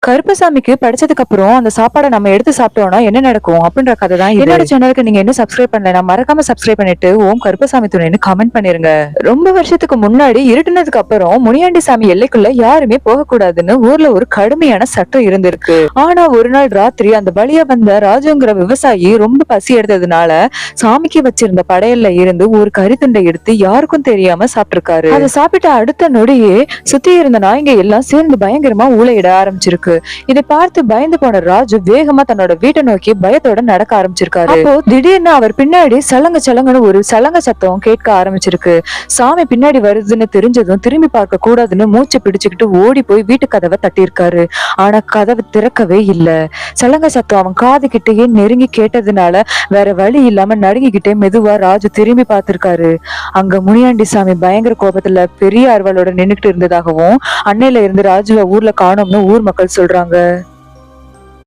கருப்பசாமிக்கு படிச்சதுக்கு அப்புறம் அந்த சாப்பாடை நம்ம எடுத்து சாப்பிட்டோம்னா என்ன நடக்கும் அப்படின்ற கதை தான். என்னோட சேனலுக்கு நீங்க இன்னும் சப்ஸ்கிரைப் பண்ணல, மறக்காம சப்ஸ்கிரைப் பண்ணிட்டு ஓம் கருப்பசாமி துணைன்னு கமெண்ட் பண்ணிருங்க. ரொம்ப வருஷத்துக்கு முன்னாடி இருட்டுனதுக்கு அப்புறம் முனியாண்டி சாமி எல்லைக்குள்ள யாருமே போக கூடாதுன்னு ஊர்ல ஒரு கடுமையான சட்டம் இருந்திருக்கு. ஆனா ஒரு நாள் ராத்திரி அந்த பலியா வந்த ராஜுங்கிற விவசாயி ரொம்ப பசி எடுத்ததுனால சாமிக்கு வச்சிருந்த படையல்ல இருந்து ஒரு கறித்துண்டை எடுத்து யாருக்கும் தெரியாம சாப்பிட்டிருக்காரு. அதை சாப்பிட்ட அடுத்த நொடியே சுத்தி இருந்த நாய்ங்க எல்லாம் சேர்ந்து பயங்கரமா ஊளையிட ஆரம்பிச்சிருக்கு. இதை பார்த்து பயந்து போன ராஜு வேகமா தன்னோட வீட்டை நோக்கி பயத்தோட நடக்க ஆரம்பிச்சிருக்காரு. அப்போ திடீர்னு அவர் பின்னாடி சலங்க சலங்கன்னு ஒரு சலங்க சத்தம் கேட்க ஆரம்பிச்சிருக்கு. சாமி பின்னாடி வருதுன்னு தெரிஞ்சதும் திரும்பி பார்க்க கூடாதுன்னு மூச்சு பிடிச்சுக்கிட்டு ஓடி போய் வீட்டு கதவை தட்டியிருக்காரு. ஆனா கதவை திறக்கவே இல்லை. சலங்க சத்தம் அவன் காது கிட்டேயே நெருங்கி கேட்டதுனால வேற வழி இல்லாம நடுங்கிக்கிட்டே மெதுவா ராஜு திரும்பி பார்த்திருக்காரு. அங்க முனியாண்டி சாமி பயங்கர கோபத்துல பெரிய அருவாளோட நின்னுகிட்டு இருந்ததாகவும் அன்னையில இருந்து ராஜுவை ஊர்ல காணோம்னு ஊர் மக்கள் சொல்றாங்க.